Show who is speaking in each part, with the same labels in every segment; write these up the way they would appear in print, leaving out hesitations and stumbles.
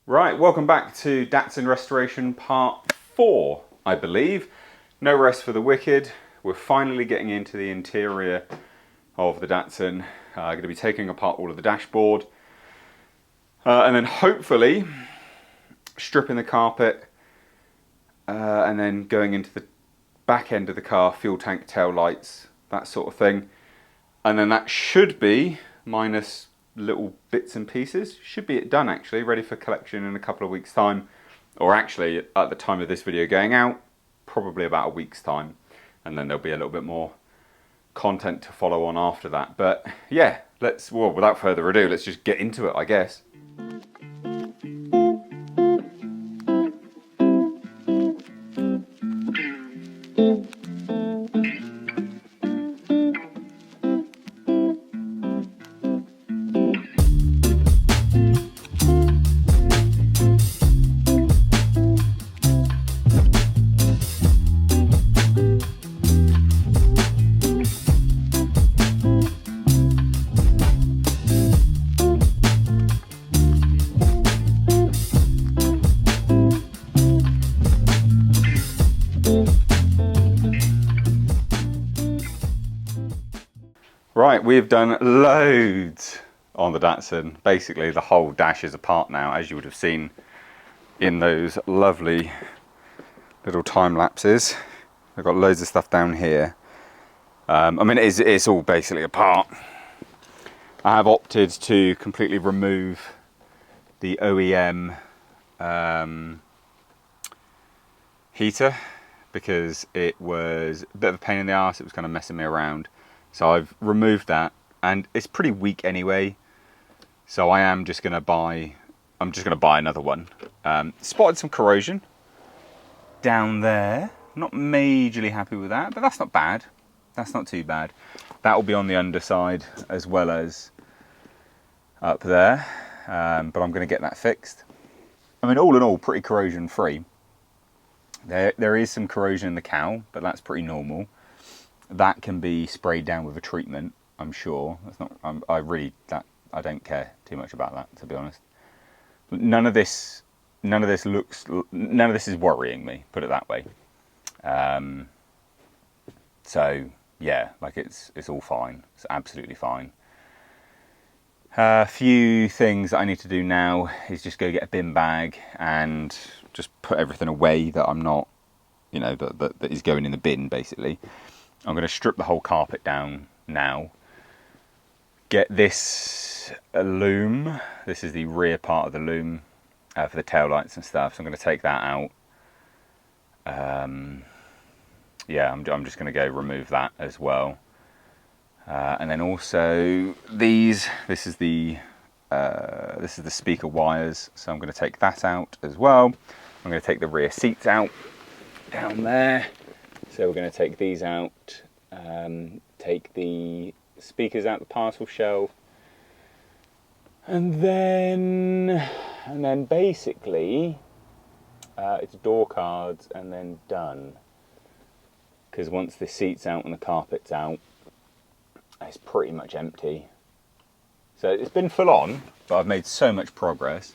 Speaker 1: Right, welcome back to Datsun Restoration Part 4, I believe. No rest for the wicked. We're finally getting into the interior of the Datsun. Going to be taking apart all of the dashboard. And then hopefully stripping the carpet. And then going into the back end of the car, fuel tank, tail lights, that sort of thing. And then that should be, minus little bits and pieces, should be it done actually, ready for collection in a couple of weeks time, or actually at the time of this video going out, probably about a week's time, and then there'll be a little bit more content to follow on after that. But yeah, well, without further ado, let's just get into it, I guess. Right, we've done loads on the Datsun. Basically, the whole dash is apart now, as you would have seen in those lovely little time lapses. I've got loads of stuff down here. I mean, it's all basically apart. I have opted to completely remove the OEM heater because it was a bit of a pain in the arse. It was kind of messing me around. So I've removed that, and it's pretty weak anyway. So I'm just gonna buy another one. Spotted some corrosion down there. Not majorly happy with that, but that's not bad. That's not too bad. That will be on the underside as well as up there. But I'm gonna get that fixed. I mean, all in all, pretty corrosion free. There is some corrosion in the cowl, but that's pretty normal. That can be sprayed down with a treatment, I'm sure. That's not. I don't care too much about that, to be honest. None of this is worrying me. Put it that way. So yeah, like it's all fine. It's absolutely fine. A few things that I need to do now is just go get a bin bag and just put everything away that I'm not, that is going in the bin basically. I'm going to strip the whole carpet down now. Get this loom. This is the rear part of the loom for the tail lights and stuff. So I'm going to take that out. Yeah, I'm just going to go remove that as well. And then also these. This is the speaker wires. So I'm going to take that out as well. I'm going to take the rear seats out down there. So we're going to take these out, take the speakers out the parcel shelf, and then basically it's door cards and then done. Because once the seat's out and the carpet's out, it's pretty much empty. So it's been full on, but I've made so much progress.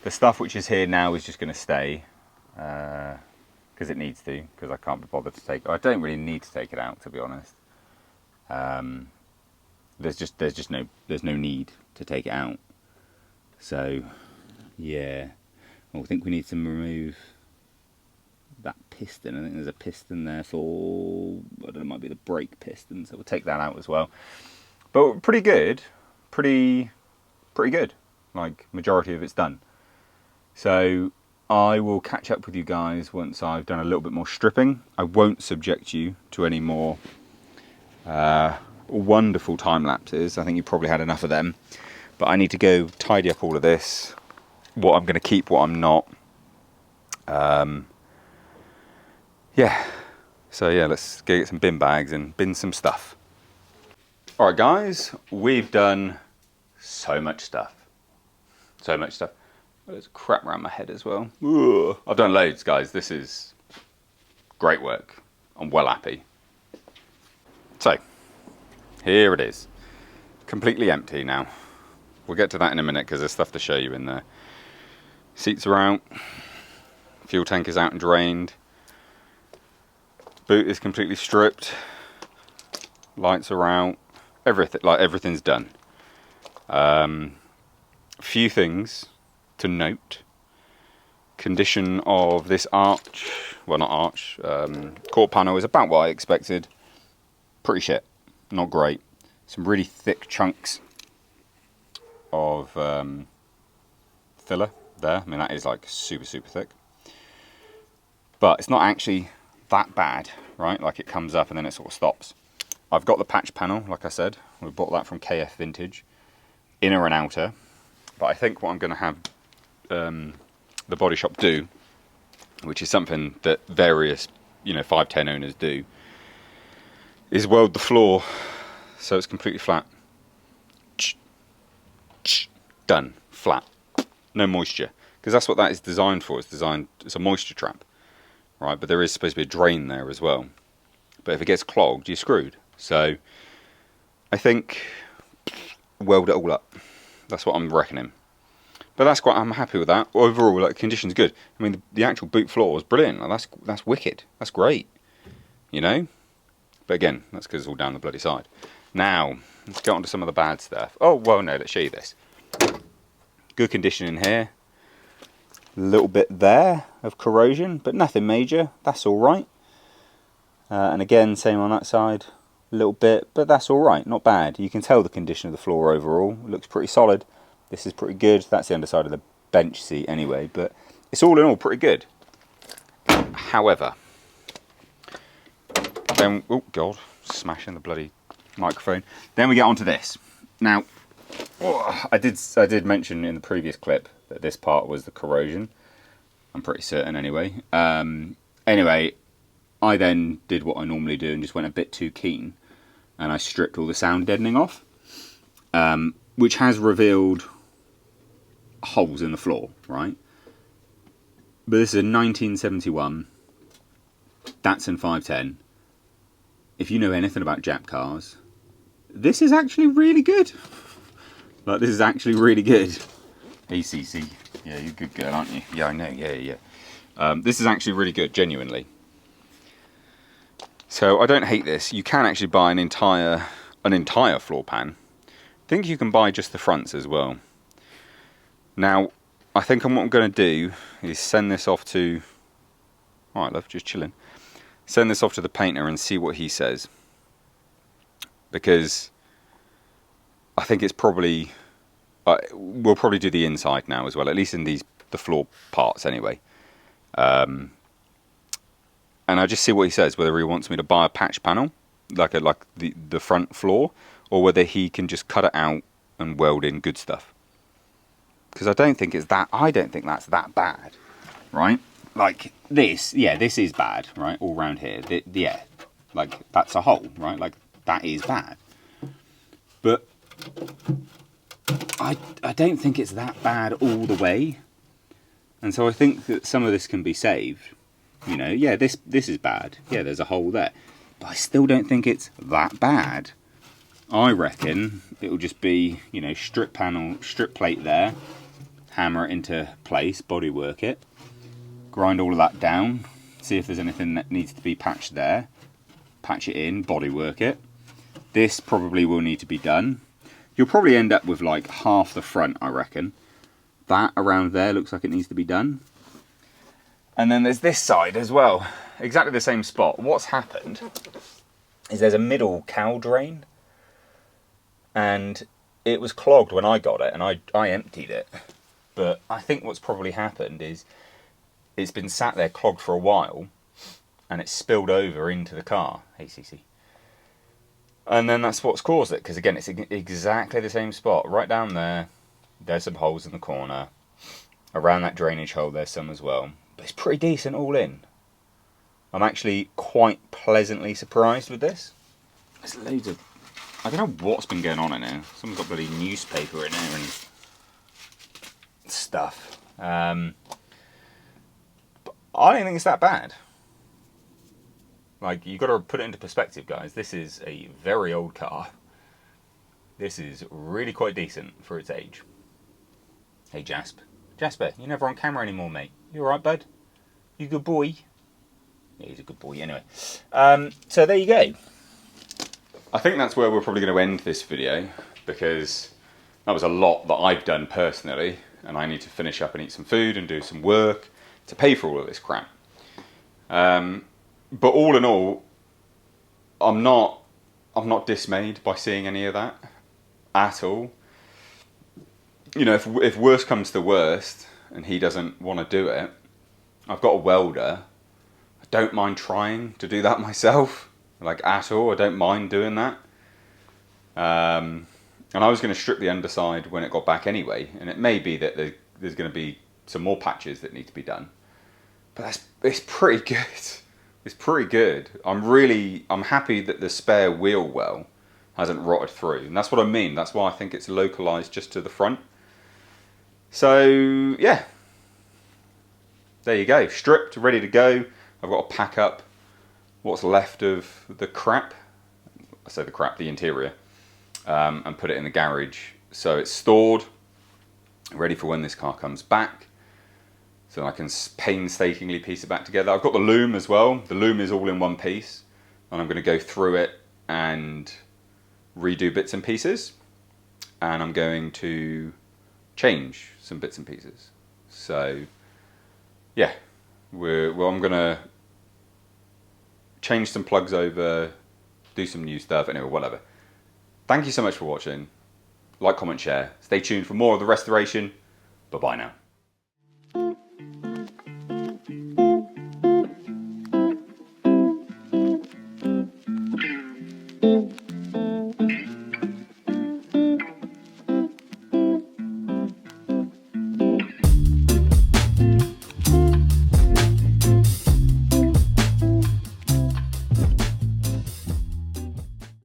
Speaker 1: The stuff which is here now is just going to stay. Because it needs to, because I can't be bothered to take it. I don't really need to take it out, to be honest. There's no need to take it out. So yeah, I think we need to remove that piston. I think there's a piston there for, I don't know, it might be the brake piston, so we'll take that out as well. But pretty good, pretty good. Like, majority of it's done. So I will catch up with you guys once I've done a little bit more stripping. I won't subject you to any more wonderful time lapses. I think you probably had enough of them. But I need to go tidy up all of this. What I'm going to keep, what I'm not. Yeah. So yeah, let's go get some bin bags and bin some stuff. Alright guys, we've done so much stuff. So much stuff. There's crap around my head as well. Ugh. I've done loads, guys. This is great work. I'm well happy. So, here it is. Completely empty now. We'll get to that in a minute because there's stuff to show you in there. Seats are out. Fuel tank is out and drained. Boot is completely stripped. Lights are out. Everything's done. Few things to note. Condition of this arch, well not arch, quarter panel is about what I expected. Pretty shit, not great. Some really thick chunks of filler there. I mean, that is like super thick. But it's not actually that bad, right? Like it comes up and then it sort of stops. I've got the patch panel, like I said. We bought that from KF Vintage, inner and outer. But I think what I'm going to have the body shop do, which is something that various 510 owners do, is weld the floor so it's completely flat. Done. Flat. No moisture. Because that's what that is designed for. It's a moisture trap. Right, but there is supposed to be a drain there as well. But if it gets clogged, you're screwed. So I think weld it all up. That's what I'm reckoning. But I'm happy with that. Overall, like, condition's good. I mean, the actual boot floor is brilliant. Like, that's wicked. That's great. But again, that's because it's all down the bloody side. Now, let's get on to some of the bad stuff. Oh, well, no, let's show you this. Good condition in here. A little bit there of corrosion, but nothing major. That's all right. And again, same on that side. A little bit, but that's all right. Not bad. You can tell the condition of the floor overall. It looks pretty solid. This is pretty good. That's the underside of the bench seat anyway, but it's all in all pretty good. However, then, oh God, smashing the bloody microphone. Then we get onto this. Now, I did mention in the previous clip that this part was the corrosion. I'm pretty certain anyway. Anyway, I then did what I normally do and just went a bit too keen, and I stripped all the sound deadening off, which has revealed holes in the floor, right? But this is a 1971 Datsun 510. If you know anything about Jap cars, this is actually really good. Like, this is actually really good. ACC, yeah, you're a good girl, aren't you? Yeah, I know, yeah. This is actually really good, genuinely. So I don't hate this. You can actually buy an entire floor pan. I think you can buy just the fronts as well. Now, I think what I'm going to do is send this off to... Alright, love, just chilling. Send this off to the painter and see what he says. Because I think it's probably... we'll probably do the inside now as well, at least in the floor parts anyway. And I'll just see what he says, whether he wants me to buy a patch panel, like the front floor, or whether he can just cut it out and weld in good stuff. Because I don't think that's that bad, right? Like this, yeah, this is bad, right? All around here, yeah, like that's a hole, right? Like that is bad. But I don't think it's that bad all the way. And so I think that some of this can be saved. Yeah, this is bad. Yeah, there's a hole there. But I still don't think it's that bad. I reckon it'll just be, strip plate there, hammer it into place, bodywork it, grind all of that down, see if there's anything that needs to be patched there, patch it in, bodywork it. This probably will need to be done. You'll probably end up with like half the front, I reckon. That around there looks like it needs to be done. And then there's this side as well, exactly the same spot. What's happened is there's a middle cowl drain, and it was clogged when I got it, and I emptied it. But I think what's probably happened is it's been sat there clogged for a while, and it's spilled over into the car, ACC. And then that's what's caused it, because again, it's exactly the same spot. Right down there, there's some holes in the corner. Around that drainage hole, there's some as well. But it's pretty decent all in. I'm actually quite pleasantly surprised with this. There's loads of... I don't know what's been going on in here. Someone's got bloody newspaper in here and stuff. But I don't think it's that bad. Like, you've got to put it into perspective, guys. This is a very old car. This is really quite decent for its age. Hey, Jasp. Jasper, you're never on camera anymore, mate. You alright, bud? You good boy? Yeah, he's a good boy anyway. So there you go. I think that's where we're probably going to end this video, because that was a lot that I've done personally, and I need to finish up and eat some food and do some work to pay for all of this crap. But all in all, I'm not dismayed by seeing any of that at all. You know, if worst comes to worst and he doesn't want to do it, I've got a welder. I don't mind trying to do that myself, like at all. I don't mind doing that. And I was going to strip the underside when it got back anyway, and it may be that there's going to be some more patches that need to be done. But it's pretty good. It's pretty good. I'm happy that the spare wheel well hasn't rotted through, and that's what I mean. That's why I think it's localized just to the front. So yeah, there you go, stripped, ready to go. I've got to pack up what's left of the crap. I say the crap, the interior, and put it in the garage. So it's stored, ready for when this car comes back. So I can painstakingly piece it back together. I've got the loom as well. The loom is all in one piece, and I'm going to go through it and redo bits and pieces. And I'm going to change some bits and pieces. So yeah, I'm going to change some plugs over, do some new stuff, anyway, whatever. Thank you so much for watching. Like, comment, share. Stay tuned for more of the restoration. Bye-bye now.